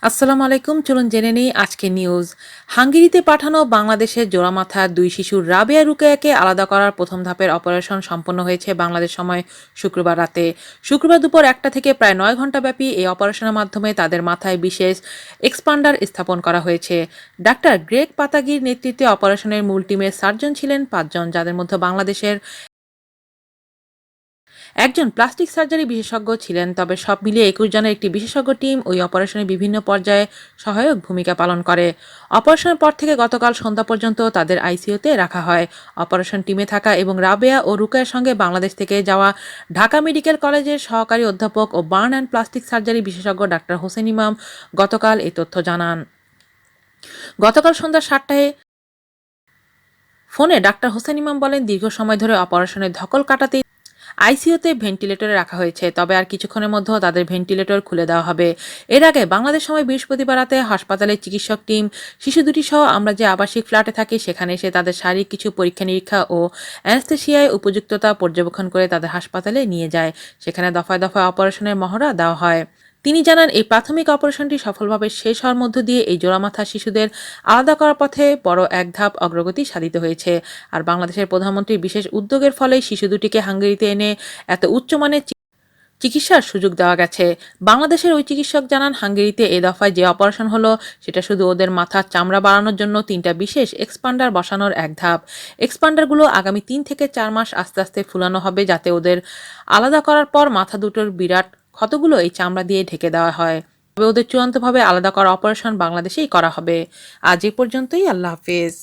আসসালামু আলাইকুম। চলুন জেনে নেই আজকে নিউজ। হাঙ্গেরিতে পাঠানো বাংলাদেশের জোড়ামাথার দুই শিশু রাবেয়া রুকায়াকে আলাদা করার প্রথম ধাপের অপারেশন সম্পন্ন হয়েছে বাংলাদেশ সময় শুক্রবার রাতে। শুক্রবার দুপুর ১টা থেকে প্রায় ৯ ঘণ্টাব্যাপী এই অপারেশনের মাধ্যমে তাদের মাথায় বিশেষ এক্সপান্ডার স্থাপন করা হয়েছে। ডাক্তার গ্রেগ পাতাগির নেতৃত্বে অপারেশনের মূল টিমের সার্জন ছিলেন ৫ জন, যাদের মধ্যে বাংলাদেশের একজন প্লাস্টিক সার্জারি বিশেষজ্ঞ ছিলেন। তবে সব মিলিয়ে ২১ জনের একটি বিশেষজ্ঞ টিম ওই অপারেশনের বিভিন্ন পর্যায়ে সহায়ক ভূমিকা পালন করে। অপারেশনের পর থেকে গতকাল সন্ধ্যা পর্যন্ত তাদের আইসিইউতে রাখা হয়। অপারেশন টিমে থাকা এবং রাবেয়া ও রুকায়ার সঙ্গে বাংলাদেশ থেকে যাওয়া ঢাকা মেডিকেল কলেজের সহকারী অধ্যাপক ও বার্ন অ্যান্ড প্লাস্টিক সার্জারি বিশেষজ্ঞ ডাক্তার হোসেন ইমাম গতকাল এই তথ্য জানান। গতকাল সন্ধ্যা ৭টায় ফোনে ডাক্তার হোসেন ইমাম বলেন, দীর্ঘ সময় ধরে অপারেশনের ধকল কাটাতে আইসিইউতে ভেন্টিলেটরে রাখা হয়েছে, তবে আর কিছুক্ষণের মধ্যেও তাদের ভেন্টিলেটর খুলে দেওয়া হবে। এর আগে বাংলাদেশ সময় বৃহস্পতিবার রাতে হাসপাতালের চিকিৎসক টিম শিশু দুটি সহ আমরা যে আবাসিক ফ্ল্যাটে থাকি সেখানে এসে তাদের শারীরিক কিছু পরীক্ষা নিরীক্ষা ও অ্যানেস্থেসিয়ায় উপযুক্ততা পর্যবেক্ষণ করে তাদের হাসপাতালে নিয়ে যায়। সেখানে দফায় দফায় অপারেশনের মহড়া দেওয়া হয়। তিনি জানান, এই প্রাথমিক অপারেশনটি সফলভাবে শেষ হওয়ার মধ্য দিয়ে এই জোড়ামাথা শিশুদের আলাদা করার পথে বড় এক ধাপ অগ্রগতি সাধিত হয়েছে। আর বাংলাদেশের প্রধানমন্ত্রীর বিশেষ উদ্যোগের ফলে শিশু দুটিকে হাঙ্গেরিতে এনে এত উচ্চমানের চিকিৎসার সুযোগ দেওয়া গেছে। বাংলাদেশের ওই চিকিৎসক জানান, হাঙ্গেরিতে এ দফায় যে অপারেশন হলো সেটা শুধু ওদের মাথার চামড়া বাড়ানোর জন্য ৩টা বিশেষ এক্সপান্ডার বসানোর এক ধাপ। এক্সপান্ডারগুলো আগামী ৩ থেকে ৪ মাস আস্তে আস্তে ফুলানো হবে, যাতে ওদের আলাদা করার পর মাথা দুটোর বিরাট ক্ষতগুলো এই চামড়া দিয়ে ঢেকে দেওয়া হয়। তবে ওদের চূড়ান্তভাবে আলাদা করা অপারেশন বাংলাদেশেই করা হবে। আজ এ পর্যন্তই। আল্লাহ হাফেজ।